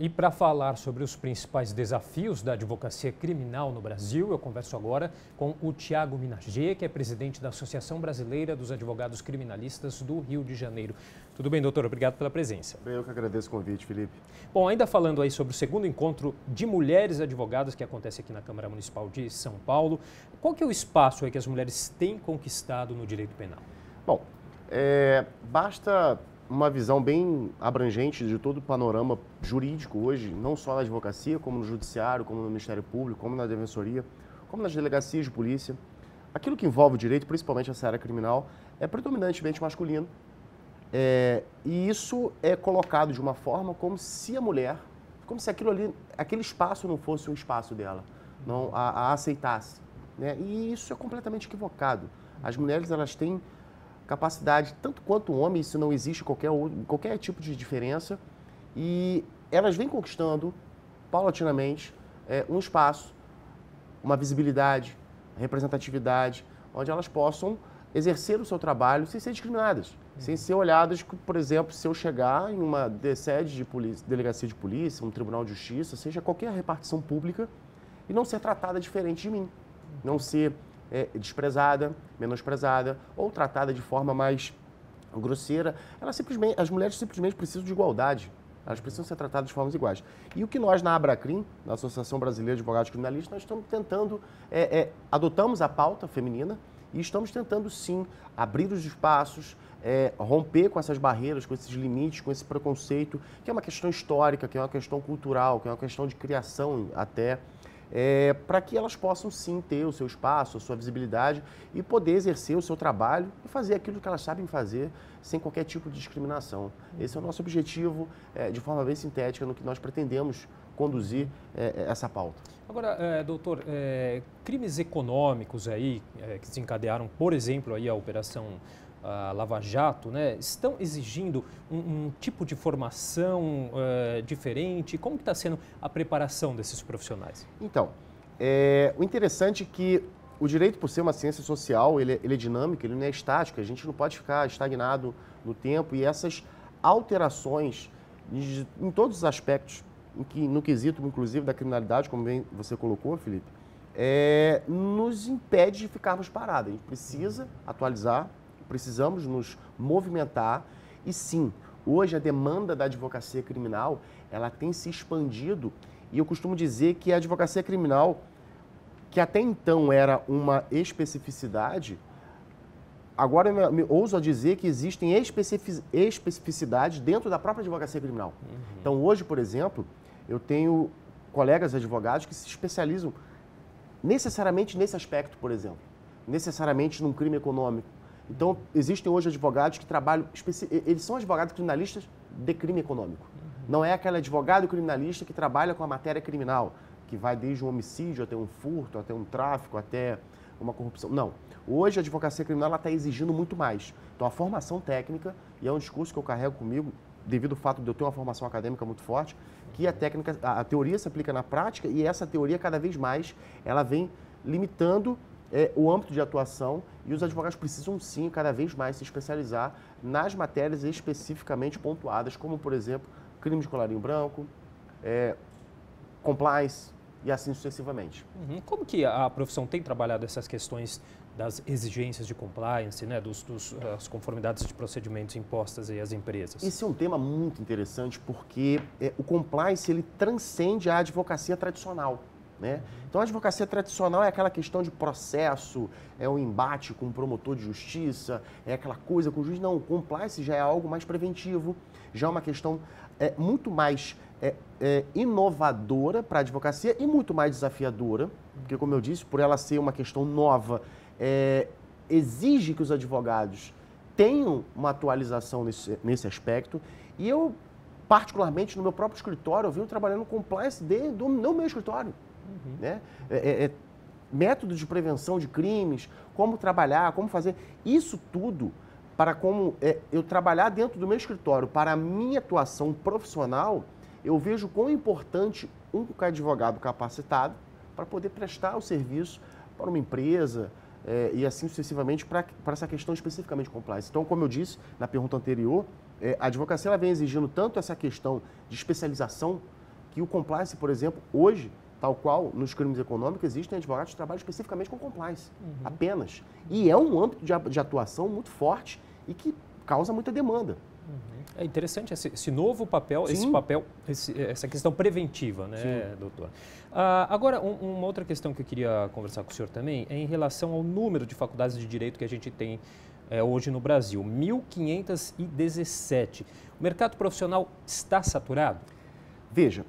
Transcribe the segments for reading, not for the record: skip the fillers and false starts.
E para falar sobre os principais desafios da advocacia criminal no Brasil, eu converso agora com o Tiago Minaget, que é presidente da Associação Brasileira dos Advogados Criminalistas do Rio de Janeiro. Tudo bem, doutor? Obrigado pela presença. Eu que agradeço o convite, Felipe. Bom, ainda falando aí sobre o segundo encontro de mulheres advogadas que acontece aqui na Câmara Municipal de São Paulo, qual que é o espaço aí que as mulheres têm conquistado no direito penal? Bom, basta uma visão bem abrangente de todo o panorama jurídico hoje, não só na advocacia, como no judiciário, como no Ministério Público, como na defensoria, como nas delegacias de polícia. Aquilo que envolve o direito, principalmente essa área criminal, é predominantemente masculino. E isso é colocado de uma forma como se a mulher, como se aquilo ali, aquele espaço não fosse um espaço dela, não a aceitasse, né? E isso é completamente equivocado. As mulheres, elas têm capacidade, tanto quanto o homem, isso não existe qualquer tipo de diferença, e elas vêm conquistando, paulatinamente, um espaço, uma visibilidade, representatividade, onde elas possam exercer o seu trabalho sem ser discriminadas, sem ser olhadas, por exemplo, se eu chegar em uma sede de polícia, delegacia de polícia, um tribunal de justiça, seja qualquer repartição pública, e não ser tratada diferente de mim, não ser desprezada, menosprezada ou tratada de forma mais grosseira. As mulheres simplesmente precisam de igualdade. Elas precisam ser tratadas de formas iguais. E o que nós na Abracrim, na Associação Brasileira de Advogados Criminalistas, nós estamos tentando, adotamos a pauta feminina e estamos tentando sim abrir os espaços, romper com essas barreiras, com esses limites, com esse preconceito, que é uma questão histórica, que é uma questão cultural, que é uma questão de criação até, para que elas possam sim ter o seu espaço, a sua visibilidade e poder exercer o seu trabalho e fazer aquilo que elas sabem fazer sem qualquer tipo de discriminação. Esse é o nosso objetivo, de forma bem sintética, no que nós pretendemos conduzir essa pauta. Agora, doutor, crimes econômicos aí, que desencadearam, por exemplo, aí a Operação Lava Jato, né, estão exigindo um tipo de formação diferente? Como que está sendo a preparação desses profissionais? Então, o interessante é que o direito, por ser uma ciência social, ele é dinâmico, ele não é estático, a gente não pode ficar estagnado no tempo, e essas alterações em todos os aspectos, no quesito, inclusive, da criminalidade, como bem você colocou, Felipe, nos impede de ficarmos parados. A gente precisa atualizar, precisamos nos movimentar e sim, hoje a demanda da advocacia criminal, ela tem se expandido e eu costumo dizer que a advocacia criminal, que até então era uma especificidade, agora eu ouso a dizer que existem especificidades dentro da própria advocacia criminal. Então hoje, por exemplo, eu tenho colegas advogados que se especializam necessariamente nesse aspecto, por exemplo, necessariamente num crime econômico. Então, existem hoje advogados que trabalham, eles são advogados criminalistas de crime econômico. Não é aquele advogado criminalista que trabalha com a matéria criminal, que vai desde um homicídio até um furto, até um tráfico, até uma corrupção. Não. Hoje a advocacia criminal está exigindo muito mais. Então, a formação técnica, e é um discurso que eu carrego comigo, devido ao fato de eu ter uma formação acadêmica muito forte, que a teoria se aplica na prática e essa teoria, cada vez mais, ela vem limitando o âmbito de atuação, e os advogados precisam sim, cada vez mais, se especializar nas matérias especificamente pontuadas, como, por exemplo, crime de colarinho branco, compliance e assim sucessivamente. Como que a profissão tem trabalhado essas questões das exigências de compliance, né, das conformidades de procedimentos impostas aí às empresas? Esse é um tema muito interessante porque o compliance, ele transcende a advocacia tradicional. Né? Então, a advocacia tradicional é aquela questão de processo, é um embate com o promotor de justiça, é aquela coisa com o juiz. Não, o compliance já é algo mais preventivo, já é uma questão muito mais inovadora para a advocacia e muito mais desafiadora, porque, como eu disse, por ela ser uma questão nova, exige que os advogados tenham uma atualização nesse aspecto. E eu, particularmente, no meu próprio escritório, eu venho trabalhando compliance no meu escritório. Né? Métodos de prevenção de crimes, como trabalhar, como fazer, isso tudo para como eu trabalhar dentro do meu escritório para a minha atuação profissional, eu vejo quão importante um advogado capacitado para poder prestar o serviço para uma empresa e assim sucessivamente para essa questão especificamente compliance. Então, como eu disse na pergunta anterior, a advocacia ela vem exigindo tanto essa questão de especialização que o compliance, por exemplo, hoje, tal qual nos crimes econômicos, existem advogados que trabalham especificamente com compliance, apenas. E é um âmbito de atuação muito forte e que causa muita demanda. É interessante esse novo papel, essa questão preventiva, né, Sim. doutor? Agora, uma outra questão que eu queria conversar com o senhor também é em relação ao número de faculdades de direito que a gente tem hoje no Brasil, 1.517. O mercado profissional está saturado? Veja,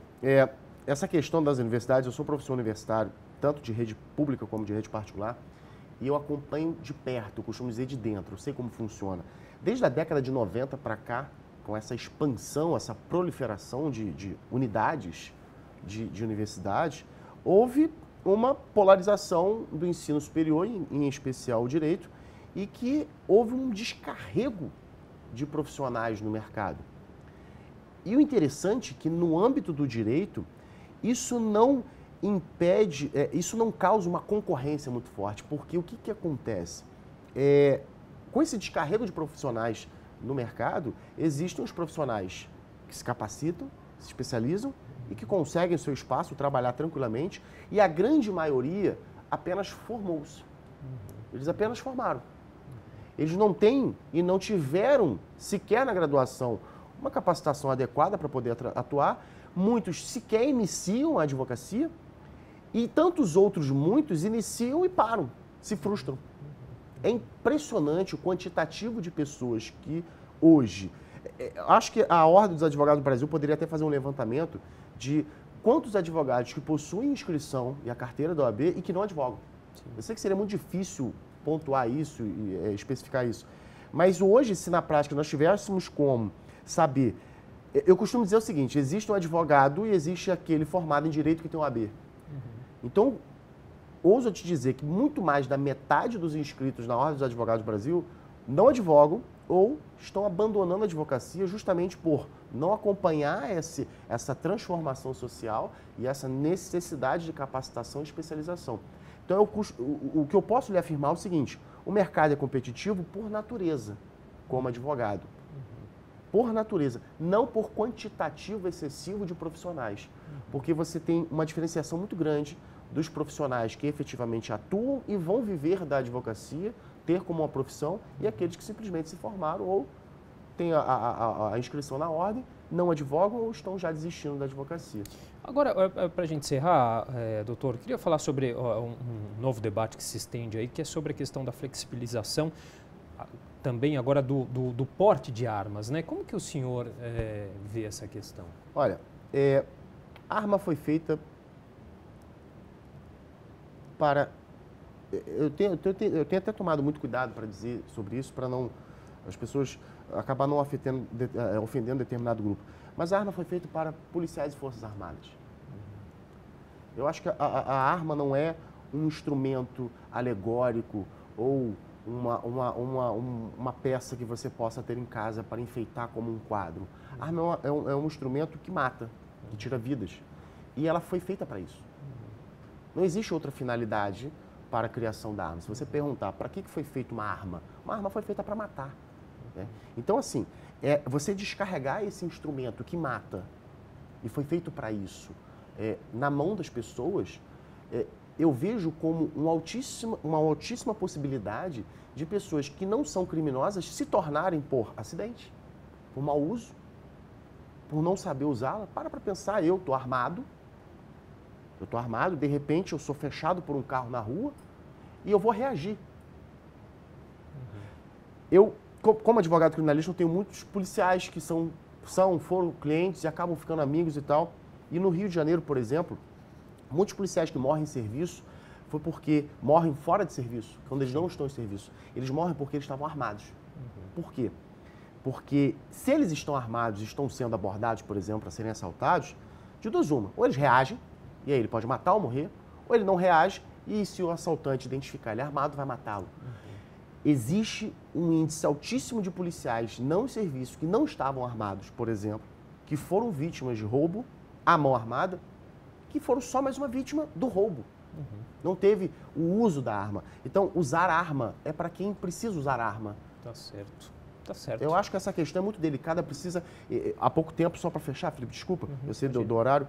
essa questão das universidades, eu sou professor universitário, tanto de rede pública como de rede particular, e eu acompanho de perto, eu costumo dizer de dentro, eu sei como funciona. Desde a década de 90 para cá, com essa expansão, essa proliferação de unidades de universidades, houve uma polarização do ensino superior, em especial o direito, e que houve um descarrego de profissionais no mercado. E o interessante é que no âmbito do direito, isso não impede, isso não causa uma concorrência muito forte, porque o que acontece? Com esse descarrego de profissionais no mercado, existem os profissionais que se capacitam, se especializam e que conseguem seu espaço, trabalhar tranquilamente, e a grande maioria apenas formou-se. Eles apenas formaram. Eles não têm e não tiveram sequer na graduação uma capacitação adequada para poder atuar. Muitos sequer iniciam a advocacia e tantos outros, muitos, iniciam e param, se frustram. É impressionante o quantitativo de pessoas que hoje... Acho que a Ordem dos Advogados do Brasil poderia até fazer um levantamento de quantos advogados que possuem inscrição e a carteira da OAB e que não advogam. Sim. Eu sei que seria muito difícil pontuar isso e especificar isso. Mas hoje, se na prática nós tivéssemos como saber... Eu costumo dizer o seguinte, existe um advogado e existe aquele formado em direito que tem OAB. Então, ouso te dizer que muito mais da metade dos inscritos na Ordem dos Advogados do Brasil não advogam ou estão abandonando a advocacia justamente por não acompanhar essa transformação social e essa necessidade de capacitação e especialização. Então, o que eu posso lhe afirmar é o seguinte, o mercado é competitivo por natureza, como advogado. Por natureza, não por quantitativo excessivo de profissionais. Porque você tem uma diferenciação muito grande dos profissionais que efetivamente atuam e vão viver da advocacia, ter como uma profissão, e aqueles que simplesmente se formaram ou têm a inscrição na ordem, não advogam ou estão já desistindo da advocacia. Agora, para a gente encerrar, doutor, queria falar sobre um novo debate que se estende aí, que é sobre a questão da flexibilização, também agora do porte de armas, né? Como que o senhor vê essa questão? Olha, a arma foi feita para... Eu tenho até tomado muito cuidado para dizer sobre isso, para não as pessoas acabar não ofendendo determinado grupo. Mas a arma foi feita para policiais e forças armadas. Eu acho que a arma não é um instrumento alegórico ou uma peça que você possa ter em casa para enfeitar como um quadro. A arma é um instrumento que mata, que tira vidas. E ela foi feita para isso. Não existe outra finalidade para a criação da arma. Se você perguntar para que foi feita uma arma foi feita para matar. Né? Então, assim, você descarregar esse instrumento que mata, e foi feito para isso, na mão das pessoas, eu vejo como uma altíssima possibilidade de pessoas que não são criminosas se tornarem por acidente, por mau uso, por não saber usá-la. Para pensar, eu estou armado, de repente eu sou fechado por um carro na rua e eu vou reagir. Eu, como advogado criminalista, eu tenho muitos policiais que foram clientes e acabam ficando amigos e tal. E no Rio de Janeiro, por exemplo, muitos policiais que morrem em serviço foi porque morrem fora de serviço, quando eles não estão em serviço. Eles morrem porque eles estavam armados. Por quê? Porque se eles estão armados e estão sendo abordados, por exemplo, para serem assaltados, de duas uma. Ou eles reagem, e aí ele pode matar ou morrer, ou ele não reage, e se o assaltante identificar ele armado, vai matá-lo. Existe um índice altíssimo de policiais não em serviço, que não estavam armados, por exemplo, que foram vítimas de roubo à mão armada, que foram só mais uma vítima do roubo. Não teve o uso da arma. Então, usar arma é para quem precisa usar arma. Tá certo. Tá certo. Eu acho que essa questão é muito delicada, precisa... Há pouco tempo, só para fechar, Felipe, desculpa, eu sei do horário,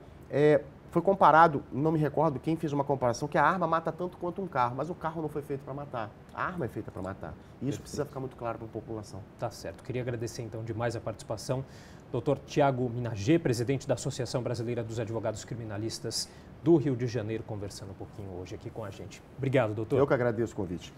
Foi comparado, não me recordo quem fez uma comparação, que a arma mata tanto quanto um carro, mas o carro não foi feito para matar. A arma é feita para matar. E isso precisa ficar muito claro para a população. Tá certo. Queria agradecer então demais a participação. Dr. Tiago Minaget, presidente da Associação Brasileira dos Advogados Criminalistas do Rio de Janeiro, conversando um pouquinho hoje aqui com a gente. Obrigado, doutor. Eu que agradeço o convite.